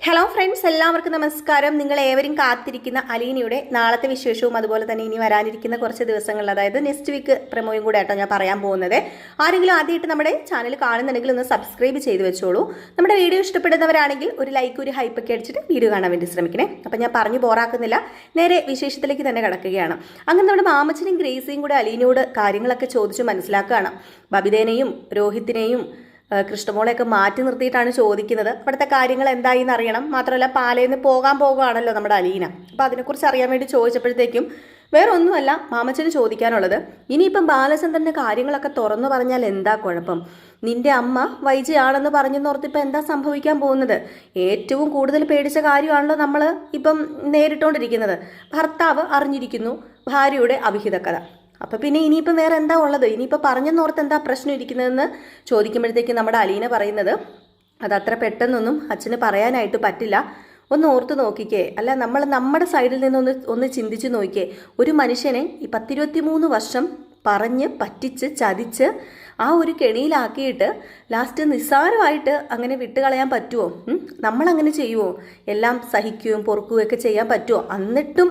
Hello friends, എല്ലാവർക്കും നമസ്കാരം. നിങ്ങൾ ഏവരും കാത്തിരിക്കുന്ന അലീനയുടെ നാളത്തെ വിശേഷവും അതുപോലെ തന്നെ ഇനി വരാനിരിക്കുന്ന കുറച്ച് ദിവസങ്ങളിൽ, അതായത് നെക്സ്റ്റ് വീക്ക് പ്രമോയും കൂടെ ആയിട്ടോ ഞാൻ പറയാൻ പോകുന്നത്. ആരെങ്കിലും ആദ്യമായിട്ട് നമ്മുടെ ചാനൽ കാണുന്നുണ്ടെങ്കിൽ ഒന്ന് സബ്സ്ക്രൈബ് ചെയ്ത് വെച്ചോളൂ. നമ്മുടെ വീഡിയോ ഇഷ്ടപ്പെടുന്നവരാണെങ്കിൽ ഒരു ലൈക്ക്, ഒരു ഹൈപ്പൊക്കെ അടിച്ചിട്ട് വീഡിയോ കാണാൻ വേണ്ടി ശ്രമിക്കണേ. അപ്പം ഞാൻ പറഞ്ഞു ബോറാക്കുന്നില്ല, നേരെ വിശേഷത്തിലേക്ക് തന്നെ കിടക്കുകയാണ്. അങ്ങനെ നമ്മുടെ മാമച്ചനും ഗ്രേസിയും കൂടെ അലീനയോട് കാര്യങ്ങളൊക്കെ ചോദിച്ചു മനസ്സിലാക്കുകയാണ്. ബബിതേനെയും രോഹിത്തിനെയും കൃഷ്ണമോളെയൊക്കെ മാറ്റി നിർത്തിയിട്ടാണ് ചോദിക്കുന്നത്. അവിടുത്തെ കാര്യങ്ങൾ എന്തായി എന്നറിയണം. മാത്രമല്ല പാലയിൽ നിന്ന് പോകാൻ പോകുകയാണല്ലോ നമ്മുടെ അലീന. അപ്പോൾ അതിനെക്കുറിച്ച് അറിയാൻ വേണ്ടി ചോദിച്ചപ്പോഴത്തേക്കും വേറെ ഒന്നുമല്ല മാമച്ചന് ചോദിക്കാനുള്ളത്, ഇനിയിപ്പം ബാലചന്ദ്രൻ്റെ കാര്യങ്ങളൊക്കെ തുറന്നു പറഞ്ഞാൽ എന്താ കുഴപ്പം? നിന്റെ അമ്മ വൈജയാണെന്ന് പറഞ്ഞെന്നോർത്തിപ്പോൾ എന്താ സംഭവിക്കാൻ പോകുന്നത്? ഏറ്റവും കൂടുതൽ പേടിച്ച കാര്യമാണല്ലോ നമ്മൾ ഇപ്പം നേരിട്ടുകൊണ്ടിരിക്കുന്നത്. ഭർത്താവ് അറിഞ്ഞിരിക്കുന്നു ഭാര്യയുടെ അവിഹിതക്കഥ. അപ്പം പിന്നെ ഇനിയിപ്പം വേറെ എന്താ ഉള്ളത്? ഇനിയിപ്പോൾ പറഞ്ഞെന്നോർത്ത് എന്താ പ്രശ്നം ഇരിക്കുന്നതെന്ന് ചോദിക്കുമ്പോഴത്തേക്കും നമ്മുടെ അലീന പറയുന്നത്, അതത്ര പെട്ടെന്നൊന്നും അച്ഛന് പറയാനായിട്ട് പറ്റില്ല. ഒന്ന് ഓർത്ത് നോക്കിക്കേ. അല്ല, നമ്മൾ നമ്മുടെ സൈഡിൽ നിന്ന് ചിന്തിച്ച് നോക്കിക്കേ. ഒരു മനുഷ്യനെ ഈ 10-23 വർഷം പറഞ്ഞ് പറ്റിച്ച് ചതിച്ച് ആ ഒരു കെണിയിലാക്കിയിട്ട് ലാസ്റ്റ് നിസ്സാരമായിട്ട് അങ്ങനെ വിട്ടുകളയാൻ പറ്റുമോ? നമ്മളങ്ങനെ ചെയ്യുമോ? എല്ലാം സഹിക്കുകയും പൊറുക്കുകയും ഒക്കെ ചെയ്യാൻ പറ്റുമോ? എന്നിട്ടും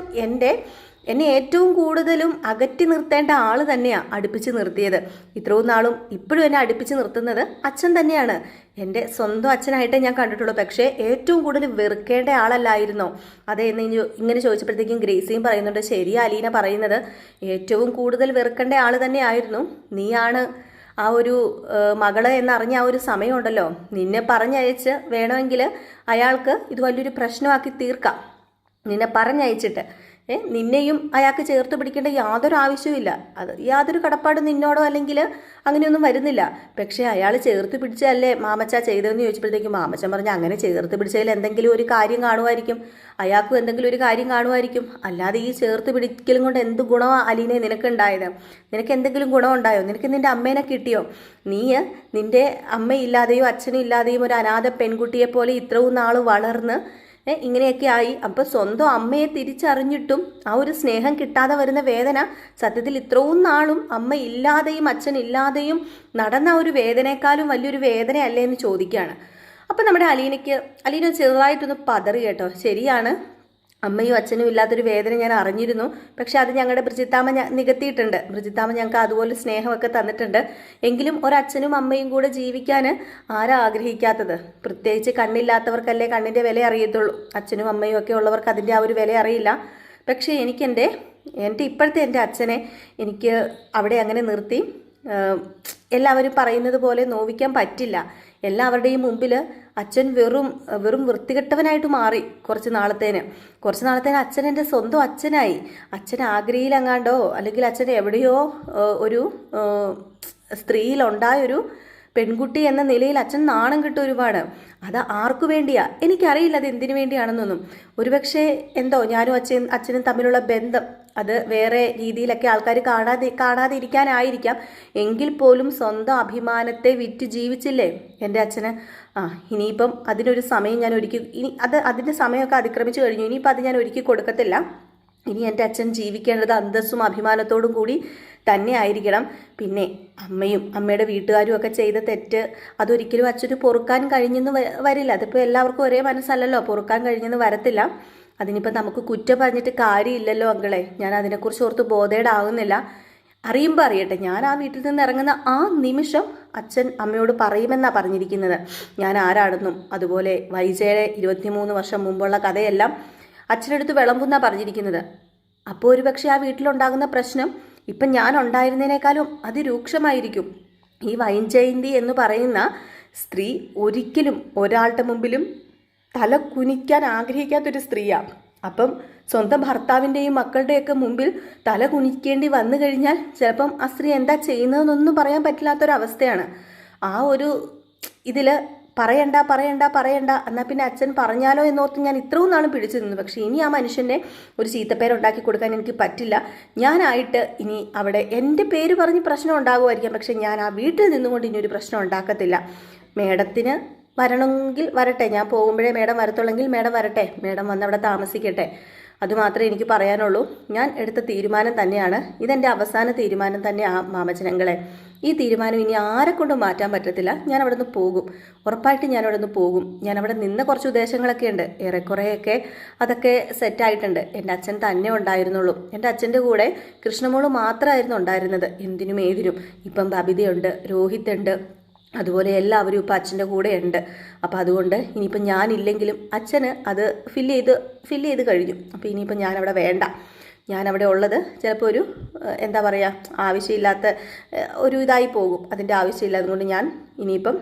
എന്നെ ഏറ്റവും കൂടുതലും അകറ്റി നിർത്തേണ്ട ആൾ തന്നെയാണ് അടുപ്പിച്ച് നിർത്തിയത്. ഇത്രയും നാളും ഇപ്പോഴും എന്നെ അടുപ്പിച്ച് നിർത്തുന്നത് അച്ഛൻ തന്നെയാണ്. എൻ്റെ സ്വന്തം അച്ഛനായിട്ടേ ഞാൻ കണ്ടിട്ടുള്ളൂ. പക്ഷേ ഏറ്റവും കൂടുതൽ വെറുക്കേണ്ട ആളല്ലായിരുന്നോ അതെ എന്ന് ഇങ്ങനെ ചോദിച്ചപ്പോഴത്തേക്കും ഗ്രേസിയും പറയുന്നുണ്ട്, ശരിയാ അലീന പറയുന്നത്, ഏറ്റവും കൂടുതൽ വെറുക്കേണ്ട ആൾ തന്നെയായിരുന്നു. നീയാണ് ആ ഒരു മകള് എന്നറിഞ്ഞ ആ ഒരു സമയമുണ്ടല്ലോ, നിന്നെ പറഞ്ഞയച്ച് വേണമെങ്കിൽ അയാൾക്ക് ഇത് വലിയൊരു പ്രശ്നമാക്കി തീർക്കാം. നിന്നെ പറഞ്ഞയച്ചിട്ട് നിന്നെയും അയാൾക്ക് ചേർത്ത് പിടിക്കേണ്ട യാതൊരു ആവശ്യവുമില്ല. അത് യാതൊരു കടപ്പാടും നിന്നോടോ അല്ലെങ്കിൽ അങ്ങനെയൊന്നും വരുന്നില്ല. പക്ഷേ അയാൾ ചേർത്ത് പിടിച്ചല്ലേ മാമച്ച ചെയ്തതെന്ന് ചോദിച്ചപ്പോഴത്തേക്കും മാമച്ചൻ പറഞ്ഞു, അങ്ങനെ ചേർത്ത് പിടിച്ചതിൽ എന്തെങ്കിലും ഒരു കാര്യം കാണുമായിരിക്കും, അയാൾക്കും എന്തെങ്കിലും ഒരു കാര്യം കാണുമായിരിക്കും. അല്ലാതെ ഈ ചേർത്ത് പിടിക്കലും കൊണ്ട് എന്ത് ഗുണമാണ് അലീനെ നിനക്കുണ്ടായത്? നിനക്ക് എന്തെങ്കിലും ഗുണമുണ്ടായോ? നിനക്ക് നിൻ്റെ അമ്മേനെ കിട്ടിയോ? നീ നിൻ്റെ അമ്മയില്ലാതെയോ അച്ഛനും ഇല്ലാതെയും ഒരു അനാഥ പെൺകുട്ടിയെ പോലെ ഇത്രയും നാൾ വളർന്ന് ഇങ്ങനെയൊക്കെ ആയി. അപ്പം സ്വന്തം അമ്മയെ തിരിച്ചറിഞ്ഞിട്ടും ആ ഒരു സ്നേഹം കിട്ടാതെ വരുന്ന വേദന സത്യത്തിൽ ഇത്രയും നാളും അമ്മ ഇല്ലാതെയും അച്ഛൻ ഇല്ലാതെയും നടന്ന ഒരു വേദനയെക്കാളും വലിയൊരു വേദനയല്ലേ എന്ന് ചോദിക്കുകയാണ്. അപ്പം നമ്മുടെ അലീന ചെറുതായിട്ടൊന്ന് പതറി കേട്ടോ. ശരിയാണ്, അമ്മയും അച്ഛനും ഇല്ലാത്തൊരു വേദന ഞാൻ അറിഞ്ഞിരുന്നു. പക്ഷെ അത് ഞങ്ങളുടെ ബ്രിജിത്താമ്മ നികത്തിയിട്ടുണ്ട്. ബ്രിജിത്താമ്മ ഞങ്ങൾക്ക് അതുപോലെ സ്നേഹമൊക്കെ തന്നിട്ടുണ്ട്. എങ്കിലും ഒരച്ഛനും അമ്മയും കൂടെ ജീവിക്കാൻ ആരാ ആഗ്രഹിക്കാത്തത്? പ്രത്യേകിച്ച് കണ്ണില്ലാത്തവർക്കല്ലേ കണ്ണിൻ്റെ വില അറിയത്തുള്ളൂ. അച്ഛനും അമ്മയും ഒക്കെ ഉള്ളവർക്ക് അതിൻ്റെ ആ ഒരു വില അറിയില്ല. പക്ഷേ എനിക്ക് ഇപ്പോഴത്തെ എൻ്റെ അച്ഛനെ എനിക്ക് അവിടെ അങ്ങനെ നിർത്തി എല്ലാവരും പറയുന്നത് പോലെ നോവിക്കാൻ പറ്റില്ല. എല്ലാവരുടെയും മുമ്പിൽ അച്ഛൻ വെറും വൃത്തികെട്ടവനായിട്ട് മാറി. കുറച്ച് നാളത്തേന് അച്ഛൻ എൻ്റെ സ്വന്തം അച്ഛനായി. അച്ഛൻ ആഗ്രയിലെങ്ങാണ്ടോ അല്ലെങ്കിൽ അച്ഛൻ എവിടെയോ ഒരു സ്ത്രീയിലുണ്ടായൊരു പെൺകുട്ടി എന്ന നിലയിൽ അച്ഛൻ നാണം കിട്ടും ഒരുപാട്. അത് ആർക്കു വേണ്ടിയാ എനിക്കറിയില്ല, അത് എന്തിനു വേണ്ടിയാണെന്നൊന്നും. ഒരുപക്ഷെ ഞാനും അച്ഛനും തമ്മിലുള്ള ബന്ധം അത് വേറെ രീതിയിലൊക്കെ ആൾക്കാർ കാണാതെ ഇരിക്കാനായിരിക്കാം. എങ്കിൽ പോലും സ്വന്തം അഭിമാനത്തെ വിറ്റ് ജീവിച്ചില്ലേ എൻ്റെ അച്ഛന്. ഇനിയിപ്പം അതിനൊരു സമയം ഞാൻ അതിൻ്റെ സമയമൊക്കെ അതിക്രമിച്ചു കഴിഞ്ഞു. ഇനിയിപ്പോൾ അത് ഞാൻ ഒരുക്കി കൊടുക്കത്തില്ല. ഇനി എൻ്റെ അച്ഛൻ ജീവിക്കേണ്ടത് അന്തസ്സും അഭിമാനത്തോടും കൂടി തന്നെ ആയിരിക്കണം. പിന്നെ അമ്മയുടെ വീട്ടുകാരും ഒക്കെ ചെയ്ത തെറ്റ് അതൊരിക്കലും അച്ഛന് പൊറുക്കാൻ കഴിഞ്ഞെന്ന് വരില്ല. അതിപ്പോൾ എല്ലാവർക്കും ഒരേ മനസ്സല്ലല്ലോ, പൊറുക്കാൻ കഴിഞ്ഞെന്ന് വരത്തില്ല. അതിനിപ്പോൾ നമുക്ക് കുറ്റം പറഞ്ഞിട്ട് കാര്യമില്ലല്ലോ അങ്കിളെ. ഞാൻ അതിനെക്കുറിച്ച് ഓർത്ത് ബോധേഡാകുന്നില്ല. അറിയുമ്പോൾ അറിയട്ടെ. ഞാൻ ആ വീട്ടിൽ നിന്ന് ഇറങ്ങുന്ന ആ നിമിഷം അച്ഛൻ അമ്മയോട് പറയുമെന്നാണ് പറഞ്ഞിരിക്കുന്നത് ഞാൻ ആരാണെന്നും. അതുപോലെ വൈജയുടെ 23 വർഷം മുമ്പുള്ള കഥയെല്ലാം അച്ഛനടുത്ത് വിളമ്പുന്നാണ് പറഞ്ഞിരിക്കുന്നത്. അപ്പോൾ ഒരു പക്ഷേ ആ വീട്ടിലുണ്ടാകുന്ന പ്രശ്നം ഇപ്പം ഞാൻ ഉണ്ടായിരുന്നതിനേക്കാളും അതിരൂക്ഷമായിരിക്കും. ഈ വൈജയന്തി എന്ന് പറയുന്ന സ്ത്രീ ഒരിക്കലും ഒരാളുടെ മുമ്പിലും തല കുനിക്കാൻ ആഗ്രഹിക്കാത്തൊരു സ്ത്രീയാണ്. അപ്പം സ്വന്തം ഭർത്താവിൻ്റെയും മക്കളുടെയൊക്കെ മുമ്പിൽ തല കുനിക്കേണ്ടി വന്നു കഴിഞ്ഞാൽ ചിലപ്പം ആ സ്ത്രീ എന്താ ചെയ്യുന്നതെന്നൊന്നും പറയാൻ പറ്റില്ലാത്തൊരവസ്ഥയാണ്. ആ ഒരു ഇതിൽ പറയണ്ട എന്നാൽ പിന്നെ അച്ഛൻ പറഞ്ഞാലോ എന്നോർത്ത് ഞാൻ ഇത്രയും നാളും പിടിച്ചു നിന്നു. പക്ഷേ ഇനി ആ മനുഷ്യനെ ഒരു ചീത്തപ്പേരുണ്ടാക്കി കൊടുക്കാൻ എനിക്ക് പറ്റില്ല. ഞാനായിട്ട് ഇനി അവിടെ എൻ്റെ പേര് പറഞ്ഞ് പ്രശ്നം ഉണ്ടാകുമായിരിക്കാം, പക്ഷെ ഞാൻ ആ വീട്ടിൽ നിന്നുകൊണ്ട് ഇനി ഒരു പ്രശ്നം ഉണ്ടാക്കത്തില്ല. മേഡത്തിന് വരണമെങ്കിൽ വരട്ടെ, ഞാൻ പോകുമ്പോഴേ മേഡം വരത്തുള്ളെങ്കിൽ മേഡം വരട്ടെ, മേഡം വന്ന് അവിടെ താമസിക്കട്ടെ. അതുമാത്രമേ എനിക്ക് പറയാനുള്ളൂ. ഞാൻ എടുത്ത തീരുമാനം തന്നെയാണ്, ഇതെൻ്റെ അവസാന തീരുമാനം തന്നെയാണ് മാമച്ചനങ്ങളെ. ഈ തീരുമാനം ഇനി ആരെക്കൊണ്ടും മാറ്റാൻ പറ്റത്തില്ല. ഞാൻ അവിടെ നിന്ന് പോകും, ഉറപ്പായിട്ടും ഞാൻ അവിടെ നിന്ന് പോകും. ഞാൻ അവിടെ നിന്ന് കുറച്ച് ഉദ്ദേശങ്ങളൊക്കെ ഉണ്ട്, ഏറെക്കുറെയൊക്കെ അതൊക്കെ സെറ്റായിട്ടുണ്ട്. എൻ്റെ അച്ഛൻ തന്നെ ഉണ്ടായിരുന്നുള്ളൂ. എൻ്റെ അച്ഛൻ്റെ കൂടെ കൃഷ്ണമോള് മാത്രമായിരുന്നു ഉണ്ടായിരുന്നത് എന്തിനും ഏതിനും. ഇപ്പം ബബിതയുണ്ട്, രോഹിത് ഉണ്ട്, അതുപോലെ എല്ലാവരും ഇപ്പം അച്ഛൻ്റെ കൂടെ ഉണ്ട്. അപ്പോൾ അതുകൊണ്ട് ഇനിയിപ്പം ഞാനില്ലെങ്കിലും അച്ഛന് അത് ഫില്ല് ചെയ്ത് കഴിഞ്ഞു. അപ്പോൾ ഇനിയിപ്പം ഞാനവിടെ വേണ്ട. ഞാനവിടെ ഉള്ളത് ചിലപ്പോൾ ഒരു എന്താ പറയുക, ആവശ്യമില്ലാത്ത ഒരു ഇതായി പോകും. അതിൻ്റെ ആവശ്യമില്ല. അതുകൊണ്ട് ഞാൻ ഇനിയിപ്പം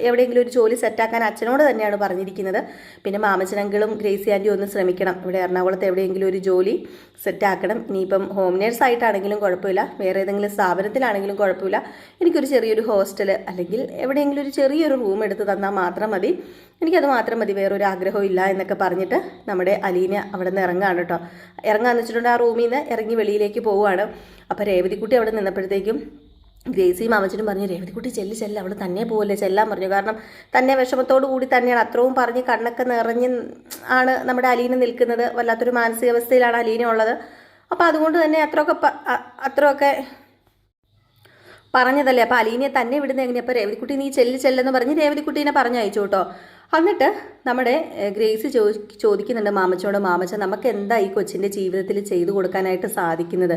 എവിടെയെങ്കിലും ഒരു ജോലി സെറ്റാക്കാൻ അച്ഛനോട് തന്നെയാണ് പറഞ്ഞിരിക്കുന്നത്. പിന്നെ മാമച്ചനങ്കിളും ഗ്രേസി ആൻറ്റിയും ഒന്ന് ശ്രമിക്കണം. ഇവിടെ എറണാകുളത്ത് എവിടെയെങ്കിലും ഒരു ജോലി സെറ്റാക്കണം. ഇനിയിപ്പം ഹോം നേഴ്സായിട്ടാണെങ്കിലും കുഴപ്പമില്ല, വേറെ ഏതെങ്കിലും സ്ഥാപനത്തിലാണെങ്കിലും കുഴപ്പമില്ല. എനിക്കൊരു ചെറിയൊരു ഹോസ്റ്റൽ അല്ലെങ്കിൽ എവിടെയെങ്കിലും ഒരു ചെറിയൊരു റൂം എടുത്ത് തന്നാൽ മാത്രം മതി. എനിക്കത് മാത്രം മതി, വേറൊരു ആഗ്രഹവും ഇല്ല എന്നൊക്കെ പറഞ്ഞിട്ട് നമ്മുടെ അലീന അവിടെ നിന്ന് ഇറങ്ങുകയാണ് കേട്ടോ. ഇറങ്ങാന്ന് വെച്ചിട്ടുണ്ട്, ആ റൂമിൽ നിന്ന് ഇറങ്ങി വെളിയിലേക്ക് പോവുകയാണ്. അപ്പോൾ രേവതിക്കുട്ടി അവിടെ നിന്നപ്പോഴത്തേക്കും ഗ്രേസിയും അമ്മച്ചനും പറഞ്ഞു, രേവതിക്കുട്ടി ചെല്ല, അവൾ തന്നെ പോവല്ലേ, ചെല്ലാൻ പറഞ്ഞു. കാരണം തന്നെ വിഷമത്തോടു കൂടി തന്നെയാണ് അത്രയും പറഞ്ഞ് കണ്ണൊക്കെ നിറഞ്ഞ് ആണ് നമ്മുടെ അലീന നിൽക്കുന്നത്. വല്ലാത്തൊരു മാനസികാവസ്ഥയിലാണ് അലീന ഉള്ളത്. അപ്പോൾ അതുകൊണ്ട് തന്നെ അത്രയൊക്കെ പറഞ്ഞതല്ലേ. അപ്പോൾ അലീനയെ തന്നെ വിടുന്ന എങ്ങനെയാണ്? അപ്പോൾ രേവതിക്കുട്ടി നീ ചെല്ലെന്ന് പറഞ്ഞ് രേവതിക്കുട്ടീനെ പറഞ്ഞയച്ചു കേട്ടോ. എന്നിട്ട് നമ്മുടെ ഗ്രേസി ചോദിക്കുന്നുണ്ട് മാമച്ചോട്, മാമച്ച നമുക്ക് എന്താ ഈ കൊച്ചിൻ്റെ ജീവിതത്തിൽ ചെയ്തു കൊടുക്കാനായിട്ട് സാധിക്കുന്നത്?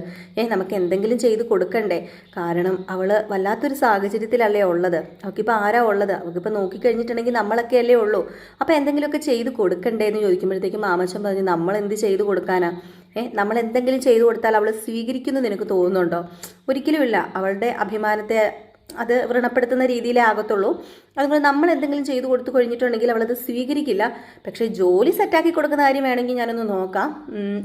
നമുക്ക് എന്തെങ്കിലും ചെയ്തു കൊടുക്കണ്ടേ? കാരണം അവൾ വല്ലാത്തൊരു സാഹചര്യത്തിലല്ലേ ഉള്ളത്. അവൾക്കിപ്പോൾ ആരാ ഉള്ളത്? അവൾക്കിപ്പോൾ നോക്കിക്കഴിഞ്ഞിട്ടുണ്ടെങ്കിൽ നമ്മളൊക്കെ അല്ലേ ഉള്ളൂ. അപ്പോൾ എന്തെങ്കിലുമൊക്കെ ചെയ്ത് കൊടുക്കണ്ടേ എന്ന് ചോദിക്കുമ്പോഴത്തേക്കും മാമച്ചൻ പറഞ്ഞു, നമ്മൾ എന്ത് ചെയ്തു കൊടുക്കാനാ? നമ്മൾ എന്തെങ്കിലും ചെയ്തു കൊടുത്താൽ അവൾ സ്വീകരിക്കുന്നത് നിനക്ക് തോന്നുന്നുണ്ടോ? ഒരിക്കലുമില്ല. അവളുടെ അഭിമാനത്തെ അത് വ്രണപ്പെടുത്തുന്ന രീതിയിലേ ആകത്തുള്ളൂ. അതുകൊണ്ട് നമ്മൾ എന്തെങ്കിലും ചെയ്തു കൊടുത്തു കഴിഞ്ഞിട്ടുണ്ടെങ്കിൽ അവളത് സ്വീകരിക്കില്ല. പക്ഷേ ജോലി സെറ്റാക്കി കൊടുക്കുന്ന കാര്യം വേണമെങ്കിൽ ഞാനൊന്ന് നോക്കാം.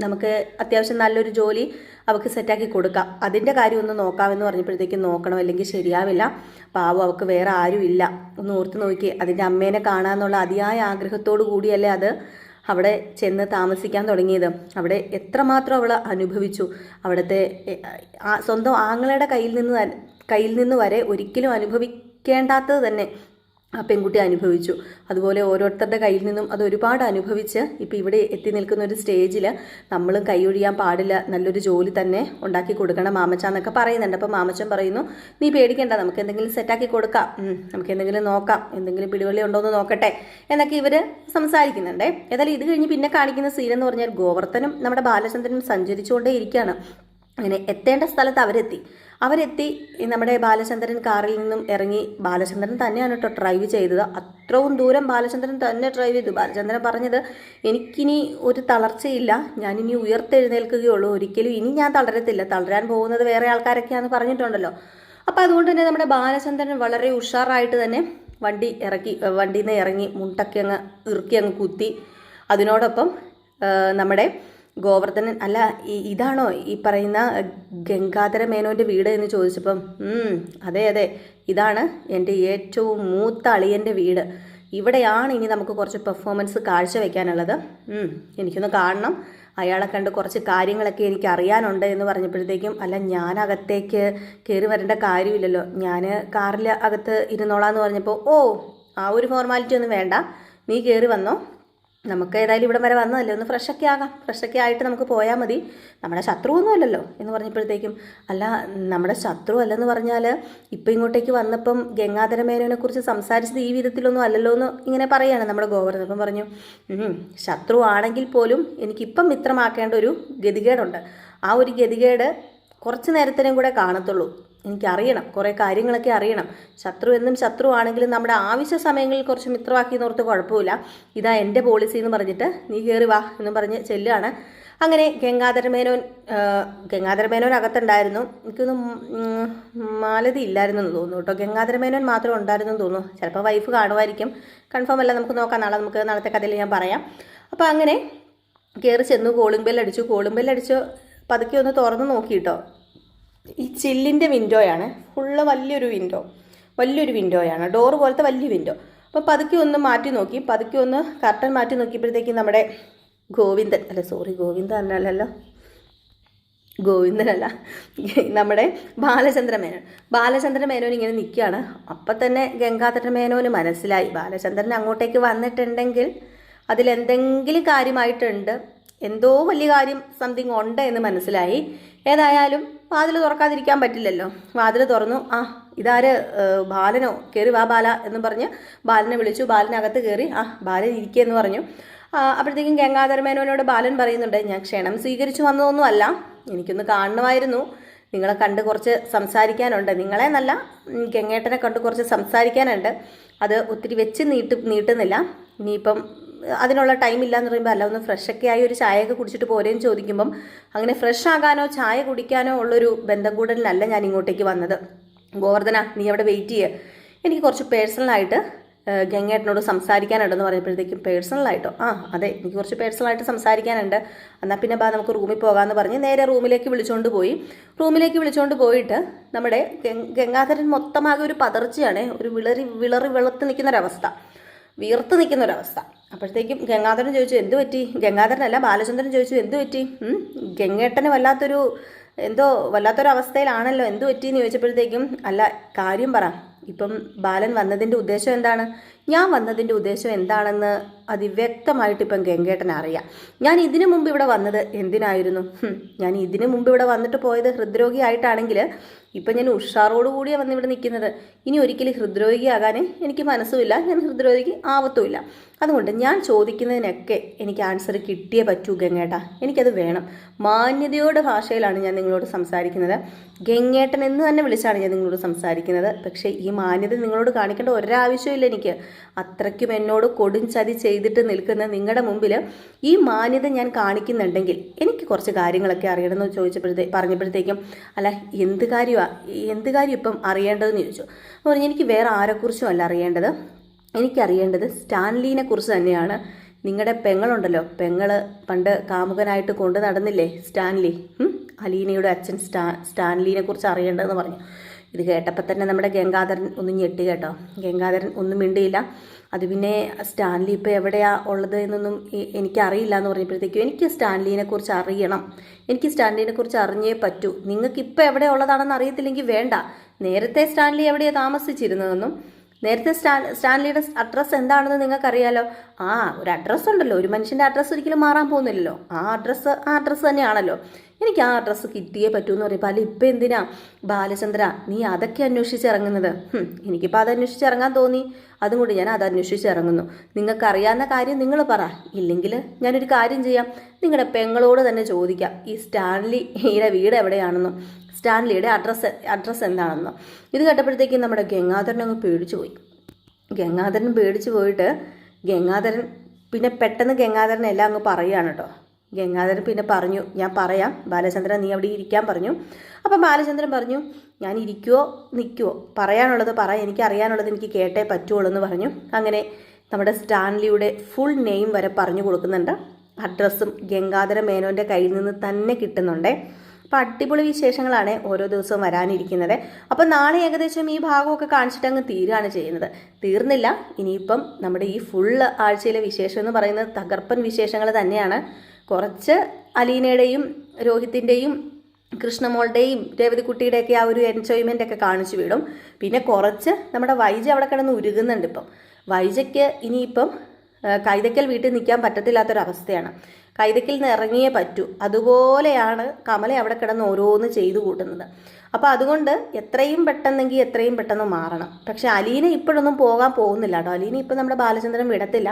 നമുക്ക് അത്യാവശ്യം നല്ലൊരു ജോലി അവൾക്ക് സെറ്റാക്കി കൊടുക്കാം. അതിൻ്റെ കാര്യം ഒന്ന് നോക്കാമെന്ന് പറഞ്ഞപ്പോഴത്തേക്കും നോക്കണം, അല്ലെങ്കിൽ ശരിയാവില്ല. പാവം, അവൾക്ക് വേറെ ആരും ഇല്ല. ഒന്ന് ഓർത്ത് നോക്കി, അതിൻ്റെ അമ്മേനെ കാണാമെന്നുള്ള അതിയായ ആഗ്രഹത്തോടു കൂടിയല്ലേ അത് അവിടെ ചെന്ന് താമസിക്കാൻ തുടങ്ങിയത്. അവിടെ എത്രമാത്രം അവൾ അനുഭവിച്ചു. അവിടുത്തെ സ്വന്തം ആങ്ങളുടെ കയ്യിൽ നിന്ന് വരെ ഒരിക്കലും അനുഭവിക്കേണ്ടാത്തത് തന്നെ ആ പെൺകുട്ടി അനുഭവിച്ചു. അതുപോലെ ഓരോരുത്തരുടെ കയ്യിൽ നിന്നും അത് ഒരുപാട് അനുഭവിച്ച് ഇപ്പോൾ ഇവിടെ എത്തി നിൽക്കുന്ന ഒരു സ്റ്റേജിൽ നമ്മളും കൈയൊഴിയാൻ പാടില്ല, നല്ലൊരു ജോലി തന്നെ ഉണ്ടാക്കി കൊടുക്കണം മാമച്ച എന്നൊക്കെ പറയുന്നുണ്ട്. അപ്പോൾ മാമച്ചൻ പറയുന്നു, നീ പേടിക്കേണ്ട, നമുക്ക് എന്തെങ്കിലും സെറ്റാക്കി കൊടുക്കാം, നമുക്ക് എന്തെങ്കിലും നോക്കാം, എന്തെങ്കിലും പിടിവള്ളി ഉണ്ടോ എന്ന് നോക്കട്ടെ എന്നൊക്കെ ഇവർ സംസാരിക്കുന്നുണ്ടേ. ഏതായാലും ഇത് കഴിഞ്ഞ് പിന്നെ കാണിക്കുന്ന സീൻ എന്ന് പറഞ്ഞാൽ ഗോവർദ്ധനും നമ്മുടെ ബാലചന്ദ്രനും സഞ്ചരിച്ചുകൊണ്ടേ ഇരിക്കുകയാണ്. അങ്ങനെ എത്തേണ്ട സ്ഥലത്ത് അവരെത്തി നമ്മുടെ ബാലചന്ദ്രൻ കാറിൽ നിന്നും ഇറങ്ങി. ബാലചന്ദ്രൻ തന്നെയാണ് കേട്ടോ ഡ്രൈവ് ചെയ്തത്. അത്രയും ദൂരം ബാലചന്ദ്രൻ തന്നെ ഡ്രൈവ് ചെയ്തു. ബാലചന്ദ്രൻ പറഞ്ഞത്, എനിക്കിനി ഒരു തളർച്ചയില്ല, ഞാനിനി ഉയർത്തെഴുന്നേൽക്കുകയുള്ളൂ, ഒരിക്കലും ഇനി ഞാൻ തളരത്തില്ല, തളരാൻ പോകുന്നത് വേറെ ആൾക്കാരൊക്കെയാണെന്ന് പറഞ്ഞിട്ടുണ്ടല്ലോ. അപ്പോൾ അതുകൊണ്ട് തന്നെ നമ്മുടെ ബാലചന്ദ്രൻ വളരെ ഉഷാറായിട്ട് തന്നെ വണ്ടിയിൽ നിന്ന് ഇറങ്ങി മുണ്ടൊക്കെ ഇറുക്കി കുത്തി. അതിനോടൊപ്പം നമ്മുടെ ഗോവർദ്ധനൻ, അല്ല ഇതാണോ ഈ പറയുന്ന ഗംഗാധര മേനോൻ്റെ വീട് എന്ന് ചോദിച്ചപ്പം, അതെ, ഇതാണ് എൻ്റെ ഏറ്റവും മൂത്ത അളിയൻ്റെ വീട്, ഇവിടെയാണ് ഇനി നമുക്ക് കുറച്ച് പെർഫോമൻസ് കാഴ്ചവെക്കാനുള്ളത്, എനിക്കൊന്ന് കാണണം, അയാളെ കണ്ട് കുറച്ച് കാര്യങ്ങളൊക്കെ എനിക്ക് അറിയാനുണ്ട് എന്ന് പറഞ്ഞപ്പോഴത്തേക്കും, അല്ല ഞാൻ അകത്തേക്ക് കയറി വരേണ്ട കാര്യമില്ലല്ലോ, ഞാൻ കാറിൽ അകത്ത് ഇരുന്നോളാം എന്ന് പറഞ്ഞപ്പോൾ, ആ ഒരു ഫോർമാലിറ്റി ഒന്നും വേണ്ട, നീ കയറി വന്നോ, നമുക്ക് ഏതായാലും ഇവിടം വരെ വന്നതല്ലേ, ഒന്ന് ഫ്രഷൊക്കെ ആയിട്ട് നമുക്ക് പോയാൽ മതി, നമ്മുടെ ശത്രുവൊന്നും അല്ലല്ലോ എന്ന് പറഞ്ഞപ്പോഴത്തേക്കും, അല്ല നമ്മുടെ ശത്രു അല്ലെന്ന് പറഞ്ഞാൽ ഇപ്പം ഇങ്ങോട്ടേക്ക് വന്നപ്പം ഗംഗാധര മേനോനെ കുറിച്ച് സംസാരിച്ചത് ഈ വിധത്തിലൊന്നും അല്ലല്ലോ എന്ന് ഇങ്ങനെ പറയുകയാണ് നമ്മുടെ ഗോവർദ്ധൻ. അപ്പം പറഞ്ഞു, ശത്രു ആണെങ്കിൽ പോലും എനിക്കിപ്പം മിത്രമാക്കേണ്ട ഒരു ഗതികേടുണ്ട്, ആ ഒരു ഗതികേട് കുറച്ച് നേരത്തിനും കൂടെ കാണത്തുള്ളൂ, എനിക്കറിയണം, കുറേ കാര്യങ്ങളൊക്കെ അറിയണം, ശത്രു എന്നും ശത്രു ആണെങ്കിലും നമ്മുടെ ആവശ്യ സമയങ്ങളിൽ കുറച്ച് മിത്രമാക്കി നോർത്ത് കുഴപ്പമില്ല, ഇതാ എൻ്റെ പോളിസി എന്ന് പറഞ്ഞിട്ട് നീ കയറി വാ എന്നും പറഞ്ഞ് ചെല്ലുകയാണ്. അങ്ങനെ ഗംഗാധര മേനോൻ അകത്തുണ്ടായിരുന്നു. എനിക്കൊന്നും മാലതി ഇല്ലായിരുന്നു എന്ന് തോന്നുന്നു കേട്ടോ, ഗംഗാധര മേനോൻ മാത്രം ഉണ്ടായിരുന്നു എന്ന് തോന്നുന്നു, ചിലപ്പോൾ വൈഫ് കാണുമായിരിക്കും, കൺഫേം അല്ല, നമുക്ക് നോക്കാം, നാളത്തെ കഥയിൽ ഞാൻ പറയാം. അപ്പോൾ അങ്ങനെ കയറി ചെന്നു, കോളിംഗ് ബെല്ലടിച്ചു പതുക്കെ ഒന്ന് തുറന്ന് നോക്കിയിട്ടോ, ഈ ചില്ലിൻ്റെ വിൻഡോയാണ്, ഫുള്ള് വലിയൊരു വിൻഡോയാണ്, ഡോറ് പോലത്തെ വലിയ വിൻഡോ. അപ്പോൾ പതുക്കെ ഒന്ന് മാറ്റി നോക്കി, പതുക്കെ ഒന്ന് കർട്ടൻ മാറ്റി നോക്കിയപ്പോഴത്തേക്കും നമ്മുടെ ഗോവിന്ദനല്ല നമ്മുടെ ബാലചന്ദ്ര മേനോൻ ഇങ്ങനെ നിൽക്കുകയാണ്. അപ്പം തന്നെ ഗംഗാധര മേനോന് മനസ്സിലായി, ബാലചന്ദ്രൻ അങ്ങോട്ടേക്ക് വന്നിട്ടുണ്ടെങ്കിൽ അതിലെന്തെങ്കിലും കാര്യമായിട്ടുണ്ട്, എന്തോ വലിയ കാര്യം സംതിങ് ഉണ്ട് എന്ന് മനസ്സിലായി. ഏതായാലും വാതിൽ തുറക്കാതിരിക്കാൻ പറ്റില്ലല്ലോ. വാതിൽ തുറന്നു. ആ ഇതാര്, ബാലനോ, കയറി വാ ബാല എന്നും പറഞ്ഞ് ബാലനെ വിളിച്ചു. ബാലനകത്ത് കയറി. ആ ബാലൻ ഇരിക്കുകയെന്ന് പറഞ്ഞു. അപ്പോഴത്തേക്കും ഗംഗാധര മേനോനോട് ബാലൻ പറയുന്നുണ്ട്, ഞാൻ ക്ഷണം സ്വീകരിച്ചു വന്നതൊന്നും അല്ല, എനിക്കൊന്ന് കാണണമായിരുന്നു, നിങ്ങളെ കണ്ട് കുറച്ച് സംസാരിക്കാനുണ്ട്. നിങ്ങളെ നല്ല ഗംഗേട്ടനെ കണ്ട് കുറച്ച് സംസാരിക്കാനുണ്ട്. അത് ഒത്തിരി വെച്ച് നീട്ടുന്നില്ല. ഇനിയിപ്പം അതിനുള്ള ടൈം ഇല്ലയെന്ന് പറയുമ്പോൾ അല്ല, ഒന്ന് ഫ്രഷൊക്കെ ആയി ഒരു ചായയൊക്കെ കുടിച്ചിട്ട് പോരേന്ന് ചോദിക്കുമ്പം അങ്ങനെ ഫ്രഷ് ആകാനോ ചായ കുടിക്കാനോ ഉള്ളൊരു ബന്ധം കൂടലിനല്ല ഞാൻ ഇങ്ങോട്ടേക്ക് വന്നത്. ഗോവർദ്ധന, നീ അവിടെ വെയിറ്റ് ചെയ്യുക, എനിക്ക് കുറച്ച് പേഴ്സണലായിട്ട് ഗംഗേട്ടനോട് സംസാരിക്കാനുണ്ടെന്ന് പറയുമ്പോഴത്തേക്കും പേഴ്സണലായിട്ടോ? ആ അതെ, എനിക്ക് കുറച്ച് പേഴ്സണലായിട്ട് സംസാരിക്കാനുണ്ട്. എന്നാൽ പിന്നെ നമുക്ക് റൂമിൽ പോകാമെന്ന് പറഞ്ഞ് നേരെ റൂമിലേക്ക് വിളിച്ചുകൊണ്ട് പോയി. റൂമിലേക്ക് വിളിച്ചുകൊണ്ട് പോയിട്ട് നമ്മുടെ ഗംഗാധരൻ മൊത്തമാകെ ഒരു പതർച്ചയാണ്, ഒരു വിളറി വെളുത്ത് നിൽക്കുന്നൊരവസ്ഥ, വീർത്ത് നിൽക്കുന്നൊരവസ്ഥ. അപ്പോഴത്തേക്കും ഗംഗാധരൻ ചോദിച്ചു, എന്ത് പറ്റി? ഗംഗാധരനല്ല, ബാലചന്ദ്രൻ ചോദിച്ചു, എന്ത് പറ്റി? ഗംഗേട്ടന് വല്ലാത്തൊരവസ്ഥയിലാണല്ലോ, എന്ത് പറ്റിയെന്ന് ചോദിച്ചപ്പോഴത്തേക്കും, അല്ല കാര്യം പറ, ഇപ്പം ബാലൻ വന്നതിൻ്റെ ഉദ്ദേശം എന്താണ്? ഞാൻ വന്നതിൻ്റെ ഉദ്ദേശം എന്താണെന്ന് അതിവ്യക്തമായിട്ട് ഇപ്പം ഗംഗേട്ടൻ അറിയാം. ഞാൻ ഇതിനു മുമ്പ് ഇവിടെ വന്നത് എന്തിനായിരുന്നു? ഞാൻ ഇതിനു മുമ്പ് ഇവിടെ വന്നിട്ട് പോയത് ഹൃദ്രോഗിയായിട്ടാണെങ്കിൽ ഇപ്പം ഞാൻ ഉഷാറോടുകൂടിയാണ് വന്നിവിടെ നിൽക്കുന്നത്. ഇനി ഒരിക്കലും ഹൃദ്രോഗിയാകാൻ എനിക്ക് മനസ്സുമില്ല, ഞാൻ ഹൃദ്രോഗി ആവത്തുമില്ല. അതുകൊണ്ട് ഞാൻ ചോദിക്കുന്നതിനൊക്കെ എനിക്ക് ആൻസർ കിട്ടിയേ പറ്റൂ ഗംഗേട്ടാ, എനിക്കത് വേണം. മാന്യതയോടെ ഭാഷയിലാണ് ഞാൻ നിങ്ങളോട് സംസാരിക്കുന്നത്. ഗംഗേട്ടൻ എന്ന് തന്നെ വിളിച്ചാണ് ഞാൻ നിങ്ങളോട് സംസാരിക്കുന്നത്. പക്ഷേ ഈ മാന്യത നിങ്ങളോട് കാണിക്കേണ്ട ഒരാവശ്യമില്ല എനിക്ക്. അത്രയ്ക്കും എന്നോട് കൊടുംചതി ചെയ്തിട്ട് നിൽക്കുന്ന നിങ്ങളുടെ മുമ്പിൽ ഈ മാന്യത ഞാൻ കാണിക്കുന്നുണ്ടെങ്കിൽ എനിക്ക് കുറച്ച് കാര്യങ്ങളൊക്കെ അറിയണമെന്ന് പറഞ്ഞപ്പോഴത്തേക്കും, അല്ല എന്ത് കാര്യം ഇപ്പം അറിയേണ്ടതെന്ന് ചോദിച്ചു. അപ്പോൾ എനിക്ക് വേറെ ആരെക്കുറിച്ചും അല്ല അറിയേണ്ടത്, എനിക്കറിയേണ്ടത് സ്റ്റാൻലീനെ കുറിച്ച് തന്നെയാണ്. നിങ്ങളുടെ പെങ്ങളുണ്ടല്ലോ, പെങ്ങള് പണ്ട് കാമുകനായിട്ട് കൊണ്ടു നടന്നില്ലേ സ്റ്റാൻലി, അലീനയുടെ അച്ഛൻ സ്റ്റാൻലീനെ കുറിച്ച് അറിയേണ്ടതെന്ന് പറഞ്ഞു. ഇത് കേട്ടപ്പോൾ തന്നെ നമ്മുടെ ഗംഗാധരൻ ഒന്ന് ഞെട്ടി കേട്ടോ. ഗംഗാധരൻ ഒന്നും മിണ്ടിയില്ല. അത് പിന്നെ സ്റ്റാൻലി ഇപ്പോൾ എവിടെയാണ് ഉള്ളത് എന്നൊന്നും എനിക്കറിയില്ല എന്ന് പറഞ്ഞപ്പോഴത്തേക്കും, എനിക്ക് സ്റ്റാൻലീനെ കുറിച്ച് അറിയണം, എനിക്ക് സ്റ്റാൻലീനെ കുറിച്ച് അറിഞ്ഞേ പറ്റൂ. നിങ്ങൾക്ക് ഇപ്പോൾ എവിടെ ഉള്ളതാണെന്ന് അറിയത്തില്ലെങ്കിൽ വേണ്ട. നേരത്തെ സ്റ്റാൻലി എവിടെയാണ് താമസിച്ചിരുന്നതെന്നും നേരത്തെ സ്റ്റാൻലിയുടെ അഡ്രസ്സ് എന്താണെന്ന് നിങ്ങൾക്കറിയാലോ. ഒരു അഡ്രസ്സ് ഉണ്ടല്ലോ, ഒരു മനുഷ്യൻ്റെ അഡ്രസ്സ് ഒരിക്കലും മാറാൻ പോകുന്നില്ലല്ലോ. ആ അഡ്രസ്സ് തന്നെയാണല്ലോ. എനിക്ക് ആ അഡ്രസ്സ് കിട്ടിയേ പറ്റൂ എന്ന് പറയുമ്പോൾ, അല്ല ഇപ്പം എന്തിനാ ബാലചന്ദ്ര നീ അതൊക്കെ അന്വേഷിച്ചിറങ്ങുന്നത്? എനിക്കിപ്പോൾ അത് അന്വേഷിച്ചിറങ്ങാൻ തോന്നി, അതുകൊണ്ട് ഞാൻ അത് അന്വേഷിച്ചിറങ്ങുന്നു. നിങ്ങൾക്കറിയാവുന്ന കാര്യം നിങ്ങൾ പറ, ഇല്ലെങ്കിൽ ഞാനൊരു കാര്യം ചെയ്യാം, നിങ്ങളുടെ പെങ്ങളോട് തന്നെ ചോദിക്കാം ഈ സ്റ്റാൻലിയുടെ വീട് എവിടെയാണെന്നും സ്റ്റാൻലിയുടെ അഡ്രസ്സ് എന്താണെന്നോ. ഇത് കേട്ടപ്പോഴത്തേക്കും നമ്മുടെ ഗംഗാധരൻ അങ്ങ് പേടിച്ചു പോയി. ഗംഗാധരൻ പേടിച്ചു പോയിട്ട് പിന്നെ പെട്ടെന്ന് ഗംഗാധരൻ എല്ലാം അങ്ങ് പറയുകയാണ് കേട്ടോ. ഗംഗാധരൻ പിന്നെ പറഞ്ഞു, ഞാൻ പറയാം ബാലചന്ദ്രൻ, നീ അവിടെ ഇരിക്കാൻ പറഞ്ഞു. അപ്പം ബാലചന്ദ്രൻ പറഞ്ഞു, ഞാൻ ഇരിക്കുവോ നിൽക്കുവോ, പറയാനുള്ളത് പറ, എനിക്ക് അറിയാനുള്ളത് എനിക്ക് കേട്ടേ പറ്റുള്ളൂ എന്ന് പറഞ്ഞു. അങ്ങനെ നമ്മുടെ സ്റ്റാൻലിയുടെ ഫുൾ നെയിം വരെ പറഞ്ഞു കൊടുക്കുന്നുണ്ട്. അഡ്രസ്സും ഗംഗാധര മേനോൻ്റെ കയ്യിൽ നിന്ന് തന്നെ കിട്ടുന്നുണ്ട്. അപ്പോൾ അടിപൊളി വിശേഷങ്ങളാണ് ഓരോ ദിവസവും വരാനിരിക്കുന്നത്. അപ്പം നാളെ ഏകദേശം ഈ ഭാഗമൊക്കെ കാണിച്ചിട്ട് അങ്ങ് തീരുകയാണ് ചെയ്യുന്നത്. തീർന്നില്ല, ഇനിയിപ്പം നമ്മുടെ ഈ ഫുള്ള് ആഴ്ചയിലെ വിശേഷം എന്ന് പറയുന്നത് തകർപ്പൻ വിശേഷങ്ങൾ തന്നെയാണ്. കുറച്ച് അലീനയുടെയും രോഹിത്തിൻ്റെയും കൃഷ്ണമോളുടെയും രേവതിക്കുട്ടിയുടെയൊക്കെ ആ ഒരു എൻജോയ്മെൻ്റ് ഒക്കെ കാണിച്ചു വിടും. പിന്നെ കുറച്ച് നമ്മുടെ വൈജ അവിടെ കിടന്ന് ഉരുകുന്നുണ്ട്. ഇപ്പം വൈജയ്ക്ക് ഇനിയിപ്പം കൈതക്കൽ വീട്ടിൽ നിൽക്കാൻ പറ്റത്തില്ലാത്തൊരവസ്ഥയാണ്. കൈതക്കൽ നിന്ന് ഇറങ്ങിയേ പറ്റൂ. അതുപോലെയാണ് കമല അവിടെ കിടന്ന് ഓരോന്ന് ചെയ്തു കൂട്ടുന്നത്. അപ്പോൾ അതുകൊണ്ട് എത്രയും പെട്ടെന്ന് മാറണം. പക്ഷെ അലീന ഇപ്പോഴൊന്നും പോകാൻ പോകുന്നില്ല കേട്ടോ. അലീന ഇപ്പം നമ്മുടെ ബാലചന്ദ്രൻ വിടത്തില്ല.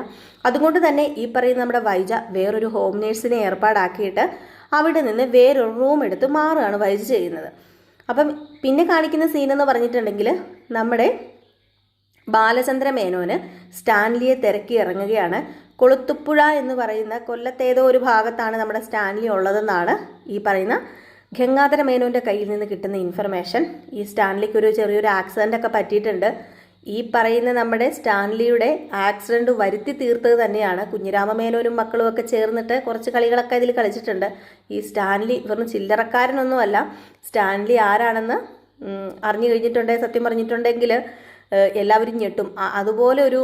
അതുകൊണ്ട് തന്നെ ഈ പറയുന്ന നമ്മുടെ വൈജ വേറൊരു ഹോം നേഴ്സിനെ ഏർപ്പാടാക്കിയിട്ട് അവിടെ നിന്ന് വേറൊരു റൂം എടുത്ത് മാറുകയാണ് വൈജ ചെയ്യുന്നത്. അപ്പം പിന്നെ കാണിക്കുന്ന സീനെന്ന് പറഞ്ഞിട്ടുണ്ടെങ്കിൽ നമ്മുടെ ബാലചന്ദ്ര മേനോന് സ്റ്റാൻലിയെ തിരക്കി ഇറങ്ങുകയാണ്. കൊളുത്തുപ്പുഴ എന്ന് പറയുന്ന കൊല്ലത്തേതോ ഒരു ഭാഗത്താണ് നമ്മുടെ സ്റ്റാൻലി ഉള്ളതെന്നാണ് ഈ പറയുന്ന ഗംഗാധര മേനോൻ്റെ കയ്യിൽ നിന്ന് കിട്ടുന്ന ഇൻഫർമേഷൻ. ഈ സ്റ്റാൻലിക്ക് ഒരു ചെറിയൊരു ആക്സിഡൻ്റ് ഒക്കെ പറ്റിയിട്ടുണ്ട്. ഈ പറയുന്ന നമ്മുടെ സ്റ്റാൻലിയുടെ ആക്സിഡൻറ്റ് വരുത്തി തീർത്തത് തന്നെയാണ്. കുഞ്ഞിരാമ മേനോനും മക്കളും ഒക്കെ ചേർന്നിട്ട് കുറച്ച് കളികളൊക്കെ ഇതിൽ കളിച്ചിട്ടുണ്ട്. ഈ സ്റ്റാൻലി വെറും ചില്ലറക്കാരനൊന്നുമല്ല. സ്റ്റാൻലി ആരാണെന്ന് അറിഞ്ഞു കഴിഞ്ഞിട്ടുണ്ടെങ്കിൽ, സത്യം പറഞ്ഞിട്ടുണ്ടെങ്കിൽ എല്ലാവരും ഞെട്ടും. അതുപോലെ ഒരു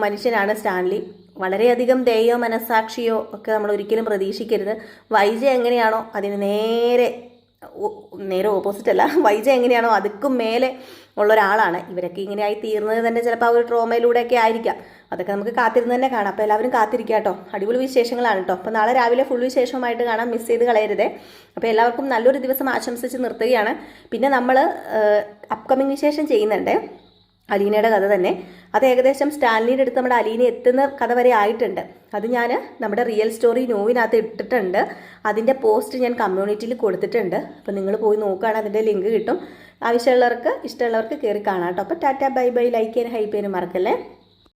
മനുഷ്യനാണ് സ്റ്റാൻലി. വളരെയധികം ദയോ മനസ്സാക്ഷിയോ ഒക്കെ നമ്മൾ ഒരിക്കലും പ്രതീക്ഷിക്കരുത്. വൈജ എങ്ങനെയാണോ അതിന് നേരെ ഓപ്പോസിറ്റ് അല്ല, വൈജ എങ്ങനെയാണോ അതുക്കും മേലെ ഉള്ള ഒരാളാണ്. ഇവരൊക്കെ ഇങ്ങനെയായി തീർന്നത് തന്നെ ചിലപ്പോൾ ആ ഒരു ട്രോമയിലൂടെയൊക്കെ ആയിരിക്കാം. അതൊക്കെ നമുക്ക് കാത്തിരുന്ന് തന്നെ കാണാം. അപ്പോൾ എല്ലാവരും കാത്തിരിക്കുക കേട്ടോ. അടിപൊളി വിശേഷങ്ങളാണ് കേട്ടോ. അപ്പോൾ നാളെ രാവിലെ ഫുൾ വിശേഷമായിട്ട് കാണാം, മിസ് ചെയ്ത് കളയരുതേ. അപ്പോൾ എല്ലാവർക്കും നല്ലൊരു ദിവസം ആശംസിച്ച് നിർത്തുകയാണ്. പിന്നെ നമ്മൾ അപ്കമിങ് വിശേഷം ചെയ്യുന്നുണ്ട്, അലീനയുടെ കഥ തന്നെ. അത് ഏകദേശം സ്റ്റാൻലിയുടെ അടുത്ത് നമ്മുടെ അലീന എത്തുന്ന കഥ വരെ ആയിട്ടുണ്ട്. അത് ഞാൻ നമ്മുടെ റിയൽ സ്റ്റോറി നോവിനകത്ത് ഇട്ടിട്ടുണ്ട്. അതിൻ്റെ പോസ്റ്റ് ഞാൻ കമ്മ്യൂണിറ്റിയിൽ കൊടുത്തിട്ടുണ്ട്. അപ്പോൾ നിങ്ങൾ പോയി നോക്കുകയാണെങ്കിൽ അതിൻ്റെ ലിങ്ക് കിട്ടും. ആവശ്യമുള്ളവർക്ക് ഇഷ്ടമുള്ളവർക്ക് കയറി കാണാം കേട്ടോ. അപ്പോൾ ടാറ്റ ബൈ ബൈ. ലൈക്ക് ചെയ്യാനും ഹൈപ്പ് ചെയ്യാനും മറക്കല്ലേ.